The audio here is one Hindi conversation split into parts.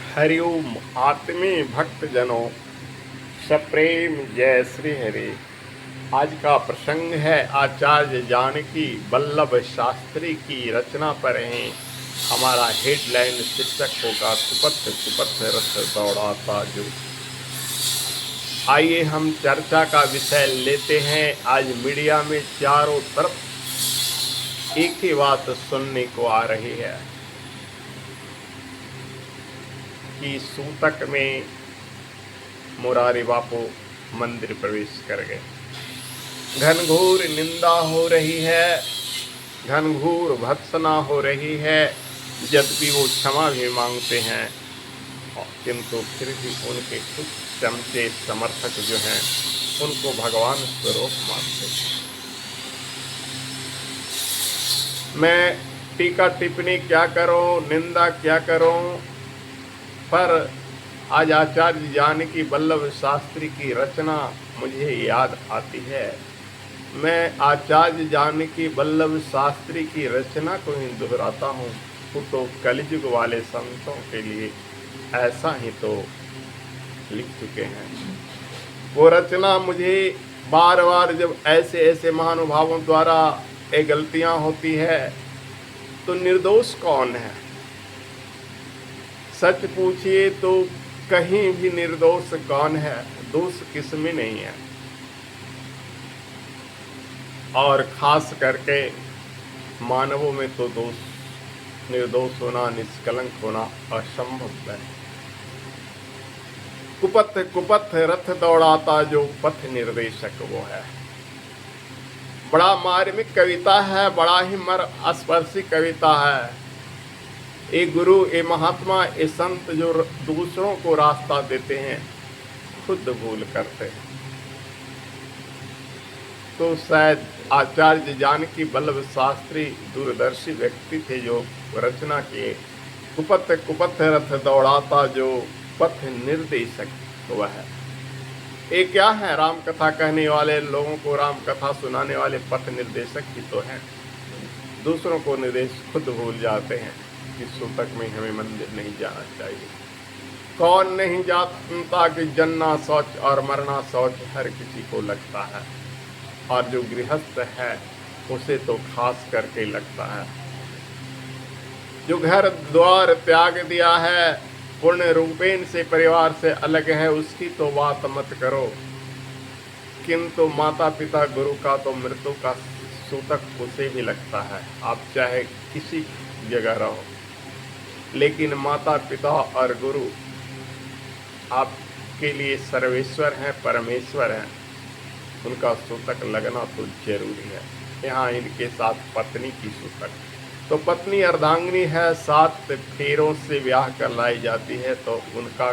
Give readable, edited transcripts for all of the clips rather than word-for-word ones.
हरिओम आत्मीय भक्तजनों, सप्रेम जय श्री हरि। आज का प्रसंग है आचार्य जानकी वल्लभ शास्त्री की रचना पर है। हमारा हेडलाइन शीर्षक होगा कुपथ कुपथ रथ दौड़ाता जो। आइए हम चर्चा का विषय लेते हैं। आज मीडिया में चारों तरफ एक ही बात सुनने को आ रही है कि सूतक में मुरारी बापू मंदिर प्रवेश कर गए। घनघोर निंदा हो रही है, घनघोर भत्सना हो रही है, यद्यपि वो क्षमा भी मांगते हैं, किंतु फिर भी उनके कुछ चमचे समर्थक जो हैं उनको भगवान स्वरूप मानते हैं। मैं टीका टिप्पणी क्या करूं, निंदा क्या करूं, पर आज आचार्य जानकी वल्लभ शास्त्री की रचना मुझे याद आती है। मैं आचार्य जानकी वल्लभ शास्त्री की रचना को ही दोहराता हूँ। तो कलयुग वाले संतों के लिए ऐसा ही तो लिख चुके हैं। वो रचना मुझे बार बार जब ऐसे ऐसे महानुभावों द्वारा ये गलतियां होती है तो निर्दोष कौन है? सच पूछिए तो कहीं भी निर्दोष कौन है? दोष किसमें नहीं है। और खास करके मानवों में तो दोष, निर्दोष होना, निष्कलंक होना असंभव है। कुपथ कुपथ रथ दौड़ाता जो पथ निर्देशक वो है। बड़ा मार्मिक कविता है, बड़ा ही मर्म स्पर्शी कविता है। ये गुरु, ये महात्मा, ये संत जो दूसरों को रास्ता देते हैं खुद भूल करते हैं। तो शायद आचार्य जानकी वल्लभ शास्त्री दूरदर्शी व्यक्ति थे जो रचना किए। कुपथ कुपथ रथ दौड़ाता जो पथ निर्देशक हुआ है। ये क्या है? राम कथा कहने वाले लोगों को राम कथा सुनाने वाले पथ निर्देशक ही तो हैं। दूसरों को निर्देश खुद भूल जाते हैं कि सूतक में हमें मंदिर नहीं जाना चाहिए। कौन नहीं जानता कि जन्ना शौच और मरना शौच हर किसी को लगता है, और जो गृहस्थ है उसे तो खास करके लगता है। जो घर द्वार त्याग दिया है, पूर्ण रूपेण से परिवार से अलग है, उसकी तो बात मत करो, किंतु माता पिता गुरु का तो मृत्यु का सूतक उसे भी लगता है। आप चाहे किसी जगह रहो, लेकिन माता पिता और गुरु आपके लिए सर्वेश्वर हैं, परमेश्वर हैं, उनका सूतक लगना तो जरूरी है। यहाँ इनके साथ पत्नी की सूतक, तो पत्नी अर्धांगिनी है, 7 फेरों से ब्याह कर लाई जाती है, तो उनका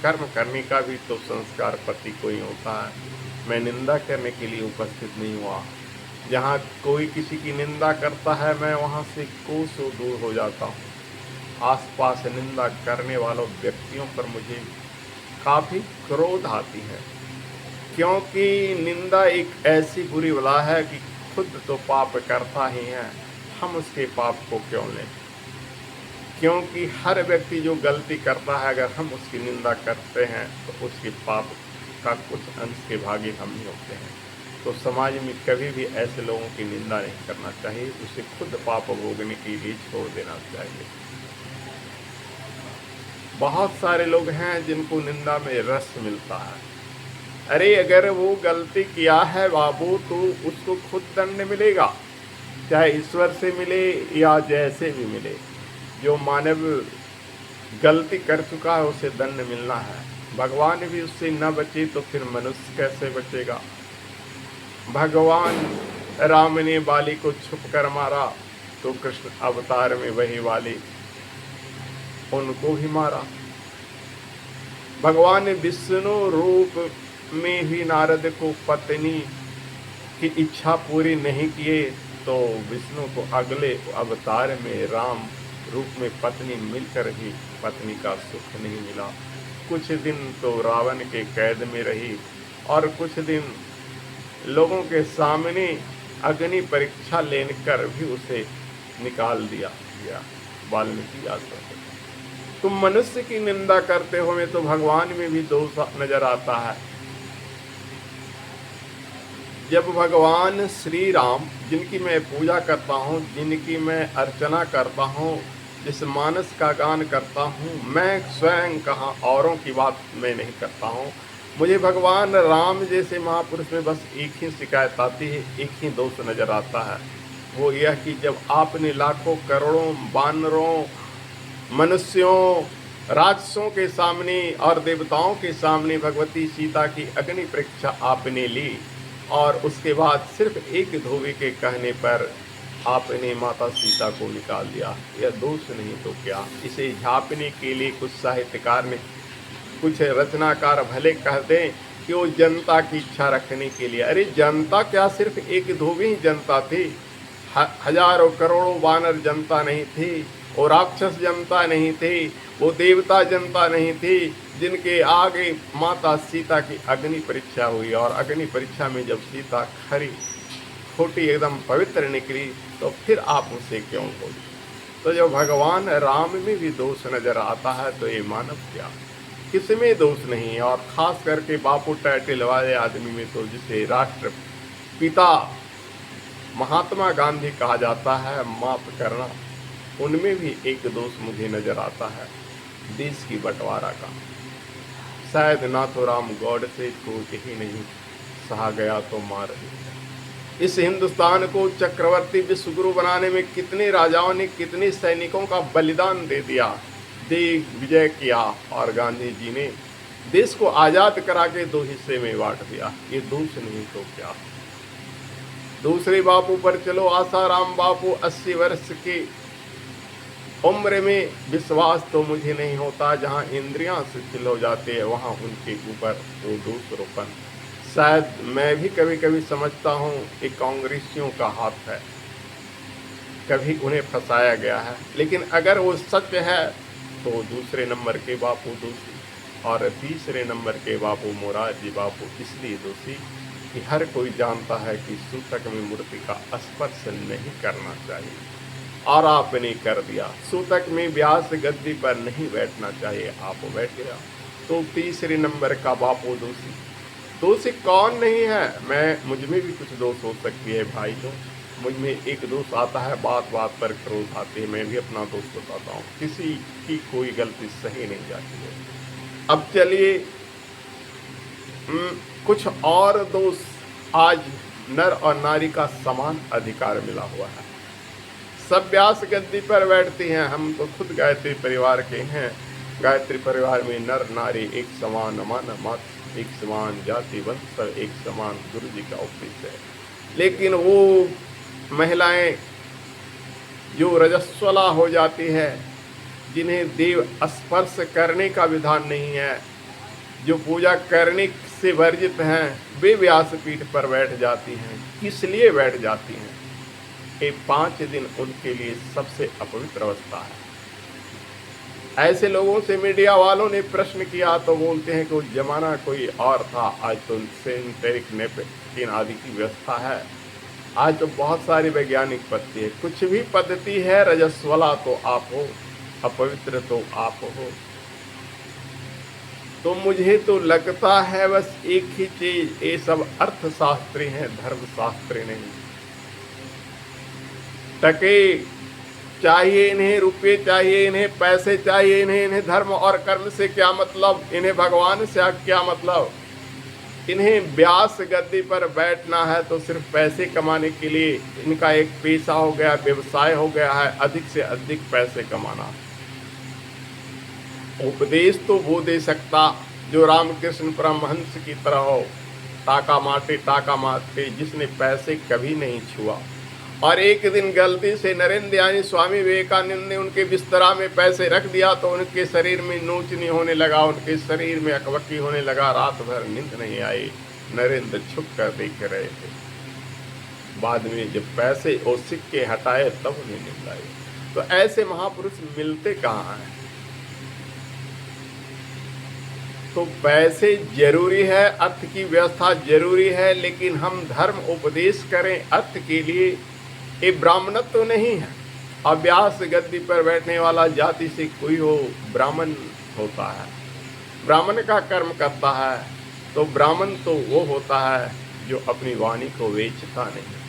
कर्म करने का भी तो संस्कार पति को ही होता है। मैं निंदा करने के लिए उपस्थित नहीं हुआ। जहाँ कोई किसी की निंदा करता है मैं वहाँ से कोसों दूर हो जाता हूँ। आसपास निंदा करने वालों व्यक्तियों पर मुझे काफ़ी क्रोध आती है, क्योंकि निंदा एक ऐसी बुरी बला है कि खुद तो पाप करता ही है, हम उसके पाप को क्यों लें? क्योंकि हर व्यक्ति जो गलती करता है, अगर हम उसकी निंदा करते हैं तो उसके पाप का कुछ अंश के भागी हम ही होते हैं। तो समाज में कभी भी ऐसे लोगों की निंदा नहीं करना चाहिए, उसे खुद पाप भोगने के लिए छोड़ देना चाहिए। बहुत सारे लोग हैं जिनको निंदा में रस मिलता है। अरे अगर वो गलती किया है बाबू, तो उसको खुद दंड मिलेगा, चाहे ईश्वर से मिले या जैसे भी मिले। जो मानव गलती कर चुका है उसे दंड मिलना है। भगवान भी उससे न बचे तो फिर मनुष्य कैसे बचेगा? भगवान राम ने बाली को छुप कर मारा, तो कृष्ण अवतार में वही वाली उनको भी मारा। भगवान विष्णु रूप में भी नारद को पत्नी की इच्छा पूरी नहीं किए, तो विष्णु को अगले अवतार में राम रूप में पत्नी मिलकर ही पत्नी का सुख नहीं मिला। कुछ दिन तो रावण के कैद में रही, और कुछ दिन लोगों के सामने अग्नि परीक्षा लेकर भी उसे निकाल दिया गया। वाल्मीकि आश्रम। तुम मनुष्य की निंदा करते हो, मैं तो भगवान में भी दोष नजर आता है। जब भगवान श्री राम, जिनकी मैं पूजा करता हूँ, जिनकी मैं अर्चना करता हूँ, जिस मानस का गान करता हूँ, मैं स्वयं कहाँ औरों की बात मैं नहीं करता हूँ। मुझे भगवान राम जैसे महापुरुष में बस एक ही शिकायत आती है, एक ही दोष नजर आता है, वो यह कि जब आपने लाखों करोड़ों वानरों, मनुष्यों, राक्षसों के सामने और देवताओं के सामने भगवती सीता की अग्नि परीक्षा आपने ली, और उसके बाद सिर्फ एक धोबी के कहने पर आपने माता सीता को निकाल दिया। यह दोष नहीं तो क्या। इसे झाँपने के लिए कुछ साहित्यकार ने, कुछ रचनाकार भले कह दें कि वो जनता की इच्छा रखने के लिए। अरे जनता क्या, सिर्फ एक धोबी ही जनता थी, हजारों करोड़ों वानर जनता नहीं थी, और राक्षस जनता नहीं थी, वो देवता जनता नहीं थी, जिनके आगे माता सीता की अग्नि परीक्षा हुई। और अग्नि परीक्षा में जब सीता खरी खोटी एकदम पवित्र निकली, तो फिर आप उसे क्यों बोली। तो जब भगवान राम में भी दोष नजर आता है, तो ये मानव क्या, किसमें दोष नहीं। और खास करके बापू टाइटल वाले आदमी में तो, जिसे राष्ट्र पिता महात्मा गांधी कहा जाता है, माफ करना, उनमें भी एक दोष मुझे नजर आता है, देश की बंटवारा का। शायद नाथूराम गौडसे को यही नहीं सहा गया तो मार दिया। इस हिंदुस्तान को चक्रवर्ती विश्वगुरु बनाने में कितने राजाओं ने, कितने सैनिकों का बलिदान दे दिया, दिग्विजय किया, और गांधी जी ने देश को आज़ाद करा के दो हिस्से में बांट दिया। ये दोष नहीं तो क्या। दूसरे बापू पर चलो, आसाराम बापू 80 वर्ष की उम्र में विश्वास तो मुझे नहीं होता, जहाँ इंद्रियां शिथिल हो जाती है वहाँ उनके ऊपर वो दोषारोपण। शायद मैं भी कभी कभी समझता हूँ कि कांग्रेसियों का हाथ है, कभी उन्हें फंसाया गया है। लेकिन अगर वो सत्य है तो दूसरे नंबर के बापू दोषी, और तीसरे नंबर के बापू मोरारजी बापू इसलिए दोषी कि हर कोई जानता है कि सूतक में मूर्ति का स्पर्श नहीं करना चाहिए, और आपने कर दिया। सूतक में व्यास गद्दी पर नहीं बैठना चाहिए, आप बैठ गया। तो तीसरे नंबर का बापू दोषी। दोषी कौन नहीं है। मुझ में भी कुछ दोष हो सकती है भाई। तो मुझ में एक दोष आता है, बात बात पर क्रोध आते हैं, मैं भी अपना दोष बताता हूँ। किसी की कोई गलती सही नहीं जाती है। अब चलिए कुछ और दोष। आज नर और नारी का समान अधिकार मिला हुआ है, सब व्यास गद्दी पर बैठती हैं। हम तो खुद गायत्री परिवार के हैं। गायत्री परिवार में नर नारी एक समान, मान मत एक समान, जाति वंश एक समान, गुरु जी का उपदेश है। लेकिन वो महिलाएं जो रजस्वला हो जाती है, जिन्हें देव स्पर्श करने का विधान नहीं है, जो पूजा करने से वर्जित हैं, वे व्यासपीठ पर बैठ जाती हैं। किस लिए बैठ जाती हैं? ये 5 दिन उनके लिए सबसे अपवित्र अवस्था है। ऐसे लोगों से मीडिया वालों ने प्रश्न किया तो बोलते हैं कि वो जमाना कोई और था, आज तो सेंटेरिक नेपकिन आदि की व्यवस्था है, आज तो बहुत सारी वैज्ञानिक पद्धति है। कुछ भी पद्धति है, रजस्वला तो आप हो, अपवित्र तो आप हो। तो मुझे तो लगता है बस एक ही चीज, ये सब अर्थशास्त्री हैं, धर्मशास्त्री नहीं। टके चाहिए इन्हें, रुपये चाहिए इन्हें, पैसे चाहिए इन्हें धर्म और कर्म से क्या मतलब, इन्हें भगवान से क्या मतलब। इन्हें व्यास गद्दी पर बैठना है तो सिर्फ पैसे कमाने के लिए। इनका एक पेशा हो गया, व्यवसाय हो गया है, अधिक से अधिक पैसे कमाना। उपदेश तो वो दे सकता जो रामकृष्ण परमहंस की तरह हो, टाका माटे, जिसने पैसे कभी नहीं छुआ। और एक दिन गलती से नरेंद्र यानी स्वामी विवेकानंद ने उनके बिस्तरा में पैसे रख दिया तो उनके शरीर में नोचनी होने लगा, उनके शरीर में अकबकी होने लगा, रात भर नींद नहीं आई। नरेंद्र छुप कर देख रहे थे। बाद में जब पैसे और सिक्के हटाए तब उन्हें नींद आई। तो ऐसे महापुरुष मिलते कहाँ हैं? तो पैसे जरूरी है, अर्थ की व्यवस्था जरूरी है, लेकिन हम धर्म उपदेश करें अर्थ के लिए, ये ब्राह्मणत्व तो नहीं है। अभ्यास गद्दी पर बैठने वाला जाति से कोई हो, ब्राह्मण होता है, ब्राह्मण का कर्म करता है। तो ब्राह्मण तो वो होता है जो अपनी वाणी को बेचता नहीं,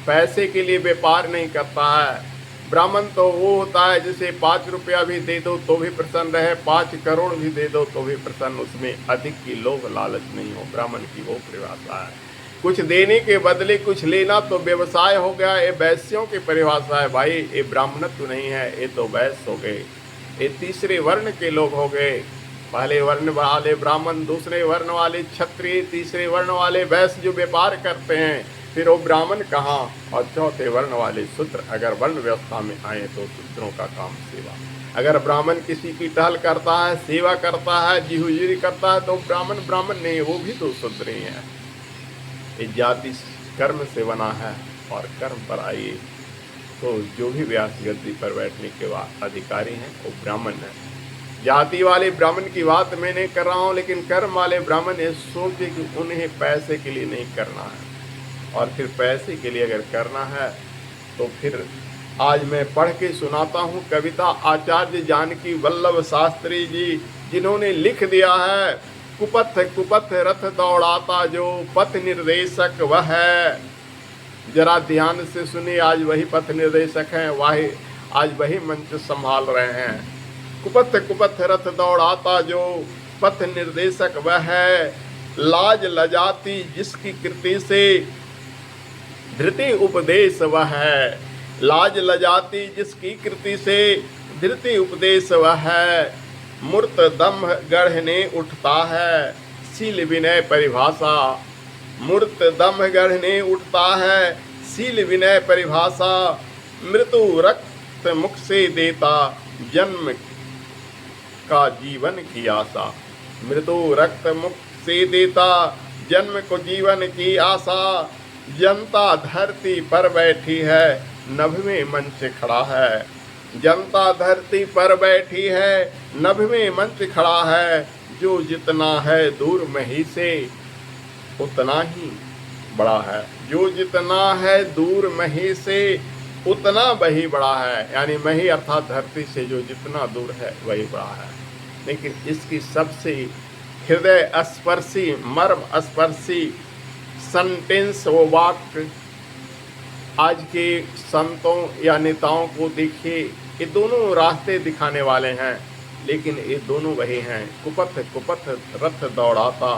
पैसे के लिए व्यापार नहीं करता है। ब्राह्मण तो वो होता है जिसे 5 रुपया भी दे दो तो भी प्रसन्न रहे, 5 करोड़ भी दे दो तो भी प्रसन्न, उसमें अधिक की लोभ लालच नहीं हो। ब्राह्मण की वो परिभाषा है। कुछ देने के बदले कुछ लेना तो व्यवसाय हो गया, ये वैश्यों की परिभाषा है भाई। ये ब्राह्मणत्व नहीं है, ये तो वैश्य हो गए, ये तीसरे वर्ण के लोग हो गए। पहले वर्ण वाले ब्राह्मण, दूसरे वर्ण वाले क्षत्रिय, तीसरे वर्ण वाले वैश्य जो व्यापार करते हैं, फिर वो ब्राह्मण कहाँ, और चौथे वर्ण वाले शूद्र। अगर वर्ण व्यवस्था में आए तो शूद्रों का काम सेवा। अगर ब्राह्मण किसी की टहल करता है, सेवा करता है, जी हुजूरी करता है, तो ब्राह्मण ब्राह्मण नहीं, वो भी तो शूद्र ही है। ये जाति कर्म से बना है और कर्म पर आइए। तो जो भी व्यास गद्दी पर बैठने के बाद अधिकारी हैं वो ब्राह्मण है। जाति वाले ब्राह्मण की बात मैं नहीं कर रहा हूँ, लेकिन कर्म वाले ब्राह्मण ये सोचे कि उन्हें पैसे के लिए नहीं करना है, और फिर पैसे के लिए अगर करना है तो फिर आज मैं पढ़ के सुनाता हूँ कविता आचार्य जानकी वल्लभ शास्त्री जी, जिन्होंने लिख दिया है। कुपथ कुपथ रथ दौड़ाता जो पथ निर्देशक वह है। जरा ध्यान से सुनिए, आज वही पथ निर्देशक हैं, वही आज वही मंच संभाल रहे हैं। कुपथ कुपथ रथ दौड़ाता जो पथ निर्देशक वह है। लाज लजाती जिसकी कृति से धृति उपदेश वह है। लाज लजाती जिसकी कृति से धृति उपदेश वह है। मूर्त दम्भ गढ़ने उठता है शील विनय परिभाषा। मूर्त दम्भ गढ़ने उठता है शील विनय परिभाषा। मृत्यु रक्त मुख से देता जन्म का जीवन की आशा। मृत्यु रक्त मुख से देता जन्म को जीवन की आशा। जनता धरती पर बैठी है नभ में मंच खड़ा है। जनता धरती पर बैठी है नभ में मंच खड़ा है। जो जितना है दूर मही से उतना ही बड़ा है। जो जितना है दूर मही से उतना वही बड़ा है। यानी मही अर्थात धरती से जो जितना दूर है वही बड़ा है। लेकिन इसकी सबसे हृदय स्पर्शी, मर्म स्पर्शी सेंटेंस वो वाक्य आज के संतों या नेताओं को देखिए, ये दोनों रास्ते दिखाने वाले हैं, लेकिन ये दोनों वही हैं। कुपथ कुपथ रथ दौड़ाता,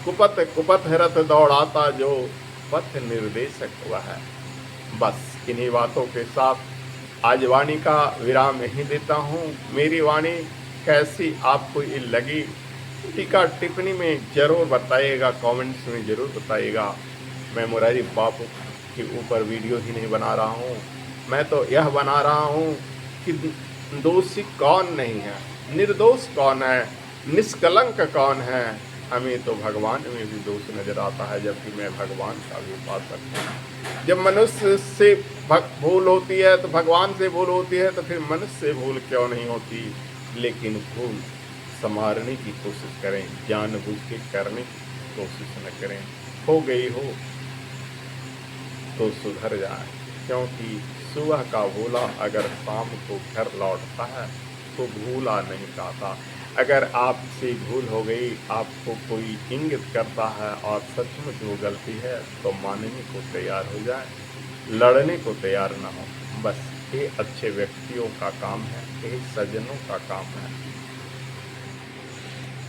कुपथ कुपथ रथ दौड़ाता जो पथ निर्देशक वह है। बस इन्हीं बातों के साथ आज वाणी का विराम यहीं देता हूँ। मेरी वाणी कैसी आपको ये लगी, टीका टिप्पणी में ज़रूर बताइएगा, कमेंट्स में ज़रूर बताइएगा। मैं मुरारी बापू के ऊपर वीडियो ही नहीं बना रहा हूँ, मैं तो यह बना रहा हूँ कि दोषी कौन नहीं है, निर्दोष कौन है, निष्कलंक कौन है। हमें तो भगवान में भी दोष नजर आता है, जबकि मैं भगवान का भी उपासक हूँ। जब मनुष्य से भूल होती है तो भगवान से भूल होती है, तो फिर मनुष्य से भूल क्यों नहीं होती। लेकिन भूल संवारने की कोशिश करें, जानबूझ के करने की कोशिश न करें। हो गई हो तो सुधर जाए, क्योंकि सुबह का भूला अगर शाम को घर लौटता है तो भूला नहीं जाता। अगर आपसे भूल हो गई, आपको कोई इंगित करता है और सचमुच वो गलती है, तो मानने को तैयार हो जाए, लड़ने को तैयार ना हो। बस ये अच्छे व्यक्तियों का काम है, ये सज्जनों का काम है।